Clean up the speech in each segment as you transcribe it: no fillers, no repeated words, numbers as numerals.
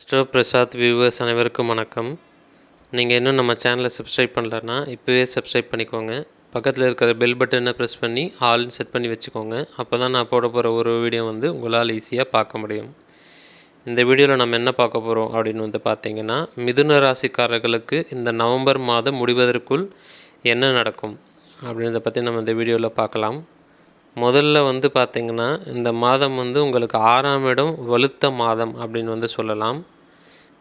ஸ்டோ Prasad viewers அனைவருக்கும் வணக்கம். நீங்கள் இன்னும் நம்ம சேனலை சப்ஸ்கிரைப் பண்ணலன்னா இப்போவே சப்ஸ்கிரைப் பண்ணிக்கோங்க. பக்கத்தில் இருக்கிற பெல் பட்டனை ப்ரெஸ் பண்ணி ஆல்னு செட் பண்ணி வச்சுக்கோங்க. அப்போ தான் நான் போட போகிற ஒரு வீடியோ உங்களால் ஈஸியாக பார்க்க முடியும். இந்த வீடியோவில் நம்ம என்ன பார்க்க போகிறோம் அப்படின்னு பார்த்தீங்கன்னா, மிதுன ராசிக்காரர்களுக்கு இந்த நவம்பர் மாதம் முடிவதற்குள் என்ன நடக்கும் அப்படின்றத பற்றி நம்ம இந்த வீடியோவில் பார்க்கலாம். முதல்ல பார்த்திங்கன்னா, இந்த மாதம் உங்களுக்கு 6ஆம் இடம் வலுத்த மாதம் அப்படின்னு சொல்லலாம்.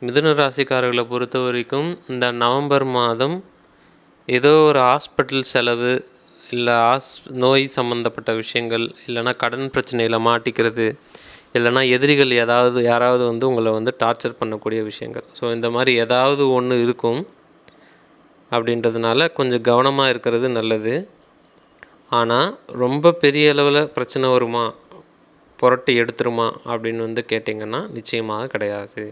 மிதுன ராசிக்காரர்களை பொறுத்த வரைக்கும் இந்த நவம்பர் மாதம் ஏதோ ஒரு ஹாஸ்பிட்டல் செலவு, இல்லை நோய் சம்மந்தப்பட்ட விஷயங்கள், இல்லைனா கடன் பிரச்சனையில் மாட்டிக்கிறது, இல்லைனா எதிரிகள் யாராவது உங்களை டார்ச்சர் பண்ணக்கூடிய விஷயங்கள். ஸோ இந்த மாதிரி ஏதாவது ஒன்று இருக்கும். அப்படின்றதுனால கொஞ்சம் கவனமாக இருக்கிறது நல்லது. ஆனால் ரொம்ப பெரிய அளவில் பிரச்சனை வருமா, புரட்டி எடுத்துருமா அப்படின்னு கேட்டிங்கன்னா நிச்சயமாக கிடையாது.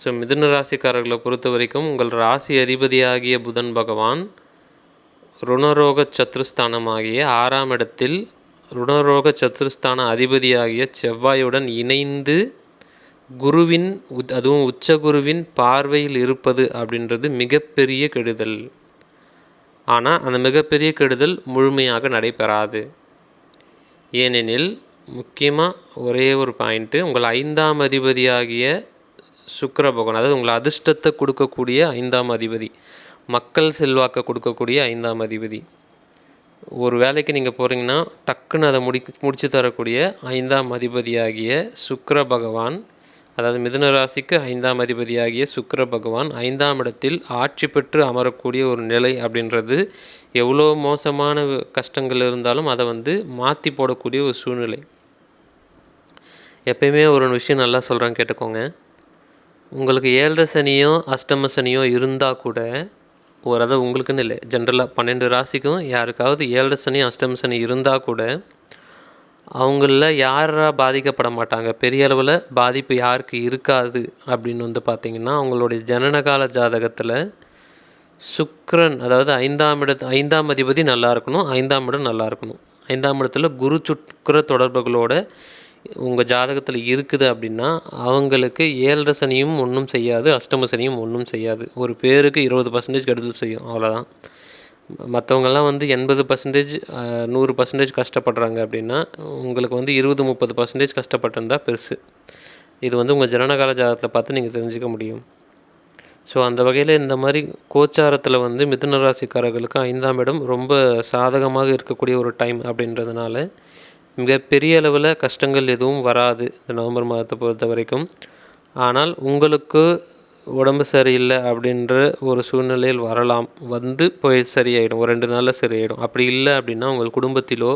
ஸோ மிதுன ராசிக்காரர்களை பொறுத்த வரைக்கும் உங்கள் ராசி அதிபதியாகிய புதன் பகவான் ருணரோக சத்ருஸ்தானமாகிய 6ஆம் இடத்தில் ருணரோக சத்ருஸ்தான அதிபதியாகிய செவ்வாயுடன் இணைந்து குருவின், அதுவும் உச்ச குருவின் பார்வையில் இருப்பது அப்படின்றது மிகப்பெரிய கெடுதல். ஆனால் அந்த மிகப்பெரிய கெடுதல் முழுமையாக நடைபெறாது. ஏனெனில் முக்கியமாக ஒரே ஒரு பாயிண்ட்டு, உங்கள் 5ஆம் அதிபதியாகிய சுக்கிர பகவான், அதாவது உங்களை அதிர்ஷ்டத்தை கொடுக்கக்கூடிய 5ஆம் அதிபதி, மக்கள் செல்வாக்கை கொடுக்கக்கூடிய 5ஆம் அதிபதி, ஒரு வேலைக்கு நீங்கள் போகிறீங்கன்னா டக்குன்னு அதை முடித்து தரக்கூடிய 5ஆம் அதிபதியாகிய சுக்கிர பகவான், அதாவது மிதுன ராசிக்கு 5ஆம் அதிபதியாகிய சுக்கிர பகவான் 5ஆம் இடத்தில் ஆட்சி பெற்று அமரக்கூடிய ஒரு நிலை அப்படின்றது எவ்வளோ மோசமான கஷ்டங்கள் இருந்தாலும் அதை மாற்றி போடக்கூடிய ஒரு சூழ்நிலை. எப்பயுமே ஒரு விஷயம் நல்லா சொல்கிறேன், கேட்டுக்கோங்க. உங்களுக்கு 7.5 சனியோ அஷ்டம சனியோ இருந்தால் கூட, அதாவது உங்களுக்குன்னு இல்லை, ஜென்ரலாக 12 ராசிக்கும் யாருக்காவது 7.5 சனி அஷ்டம சனி இருந்தால் கூட அவங்களில் யாராக பாதிக்கப்பட மாட்டாங்க. பெரிய அளவில் பாதிப்பு யாருக்கு இருக்காது அப்படின்னு பார்த்திங்கன்னா, அவங்களுடைய ஜனனகால ஜாதகத்தில் சுக்கிரன், அதாவது 5ஆம் அதிபதி நல்லா இருக்கணும், 5ஆம் இடம் நல்லா இருக்கணும். 5ஆம் இடத்துல குரு சுக்கிர தொடர்புகளோட உங்கள் ஜாதகத்தில் இருக்குது அப்படின்னா அவங்களுக்கு 7.5 சனியும் ஒன்றும் செய்யாது, அஷ்டம சனியும் ஒன்றும் செய்யாது. ஒரு பேருக்கு 20% கெடுதல் செய்யும், அவ்வளோதான். மற்றவங்கெல்லாம் 80%, 100% கஷ்டப்படுறாங்க அப்படின்னா உங்களுக்கு 20-30% கஷ்டப்பட்டிருந்தால் பெருசு. இது உங்கள் ஜனனகால ஜாதகத்தில் பார்த்து நீங்கள் தெரிஞ்சுக்க முடியும். ஸோ அந்த வகையில் இந்த மாதிரி கோச்சாரத்தில் மிதுன ராசிக்காரர்களுக்கு 5ஆம் இடம் ரொம்ப சாதகமாக இருக்கக்கூடிய ஒரு டைம் அப்படின்றதுனால மிகப்பெரிய அளவில் கஷ்டங்கள் எதுவும் வராது இந்த நவம்பர் மாதத்தை பொறுத்த வரைக்கும். ஆனால் உங்களுக்கு உடம்பு சரியில்லை அப்படின்ற ஒரு சூழ்நிலையில் வரலாம், போய் சரியாயிடும், ஒரு 2 நாளில் சரியாயிடும். அப்படி இல்லை அப்படின்னா உங்கள் குடும்பத்திலோ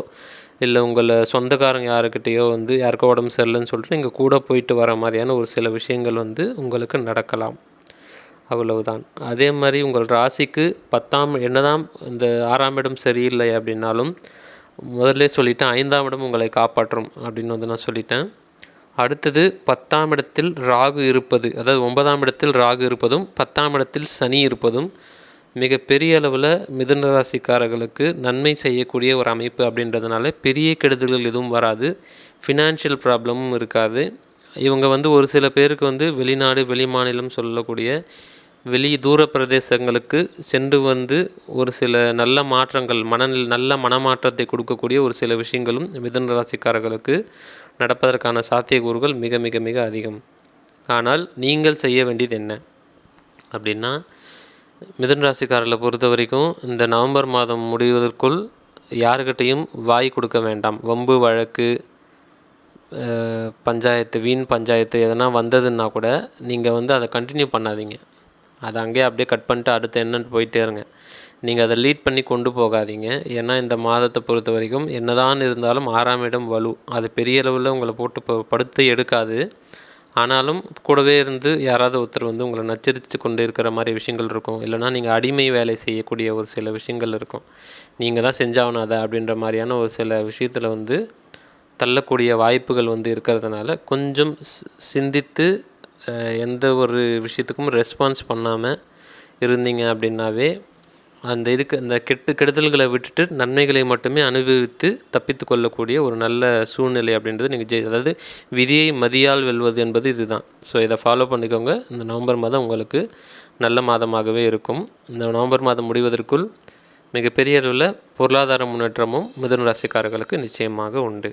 இல்லை உங்களை சொந்தக்காரங்க யாருக்கிட்டேயோ யாருக்கோ உடம்பு சரியில்லைன்னு சொல்லிட்டு நீங்கள் கூட போயிட்டு வர மாதிரியான ஒரு சில விஷயங்கள் உங்களுக்கு நடக்கலாம், அவ்வளவுதான். அதே மாதிரி உங்கள் ராசிக்கு 10ஆம், என்னதான் இந்த 6ஆம் இடம் சரியில்லை அப்படின்னாலும் முதல்ல சொல்லிட்டேன், 5ஆம் இடம் உங்களை காப்பாற்றும் அப்படின்னு நான் சொல்லிட்டேன். அடுத்தது 10ஆம் இடத்தில் ராகு இருப்பது, அதாவது 9ஆம் இடத்தில் ராகு இருப்பதும் 10ஆம் இடத்தில் சனி இருப்பதும் மிகப்பெரிய அளவில் மிதுன ராசிக்காரர்களுக்கு நன்மை செய்யக்கூடிய ஒரு அமைப்பு அப்படின்றதுனால பெரிய கெடுதல்கள் எதுவும் வராது, ஃபினான்ஷியல் ப்ராப்ளமும் இருக்காது. இவங்க ஒரு சில பேருக்கு வெளிநாடு வெளி மாநிலம் சொல்லக்கூடிய தூர பிரதேசங்களுக்கு சென்று ஒரு சில நல்ல மாற்றங்கள், நல்ல மனமாற்றத்தை கொடுக்கக்கூடிய ஒரு சில விஷயங்களும் மிதுன ராசிக்காரர்களுக்கு நடப்பதற்கான சாத்தியக்கூறுகள் மிக மிக மிக அதிகம். ஆனால் நீங்கள் செய்ய வேண்டியது என்ன அப்படின்னா, மிதுன ராசிக்காரர்களை பொறுத்த வரைக்கும் இந்த நவம்பர் மாதம் முடிவதற்குள் யாருக்கிட்டையும் வாய் கொடுக்க வேண்டாம். வம்பு வழக்கு, பஞ்சாயத்து, வீண் பஞ்சாயத்து எதனா வந்ததுன்னா கூட நீங்கள் அதை கண்டினியூ பண்ணாதீங்க. அதை அங்கேயே அப்படியே கட் பண்ணிட்டு அடுத்து என்னன்னு போயிட்டே இருங்க. நீங்கள் அதை லீட் பண்ணி கொண்டு போகாதீங்க. ஏன்னா இந்த மாதத்தை பொறுத்த வரைக்கும் என்னதான் இருந்தாலும் 6ஆம் இடம் வலு, அது பெரிய அளவில் உங்களை போட்டு படுத்து எடுக்காது. ஆனாலும் கூடவே இருந்து யாராவது ஒருத்தர் உங்களை நச்சரித்து கொண்டு இருக்கிற மாதிரி விஷயங்கள் இருக்கும். இல்லைனா நீங்கள் அடிமை வேலை செய்யக்கூடிய ஒரு சில விஷயங்கள் இருக்கும். நீங்கள் தான் செஞ்சாகணும் அதை அப்படின்ற மாதிரியான ஒரு சில விஷயத்தில் தள்ளக்கூடிய வாய்ப்புகள் இருக்கிறதுனால கொஞ்சம் சிந்தித்து எந்த ஒரு விஷயத்துக்கும் ரெஸ்பான்ஸ் பண்ணாமல் இருந்தீங்க அப்படின்னாவே அந்த கெடுதல்களை விட்டுட்டு நன்மைகளை மட்டுமே அனுபவித்து தப்பித்து கொள்ளக்கூடிய ஒரு நல்ல சூழ்நிலை அப்படின்றது நீங்கள் அதாவது விதியை மதியால் வெல்வது என்பது இதுதான். ஸோ இதை ஃபாலோ பண்ணிக்கோங்க. இந்த நவம்பர் மாதம் உங்களுக்கு நல்ல மாதமாகவே இருக்கும். இந்த நவம்பர் மாதம் முடிவதற்குள் மிகப்பெரிய அளவில் பொருளாதார முன்னேற்றமும் மிதுன ராசிக்காரர்களுக்கு நிச்சயமாக உண்டு.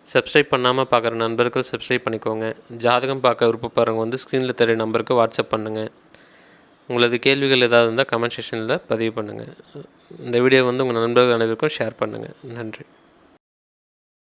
சப்ஸ்கிரைப் பண்ணாமல் பார்க்குற நண்பர்கள் சப்ஸ்கிரைப் பண்ணிக்கோங்க. ஜாதகம் பார்க்க விருப்பப்படுறவங்க ஸ்க்ரீனில் தெரிய நம்பருக்கு வாட்ஸ்அப் பண்ணுங்கள். உங்களது கேள்விகள் ஏதாவது இருந்தால் கமெண்ட் செக்ஷனில் பதிவு பண்ணுங்கள். இந்த வீடியோ உங்கள் நண்பர்கள் அனைவருக்கும் ஷேர் பண்ணுங்கள். நன்றி.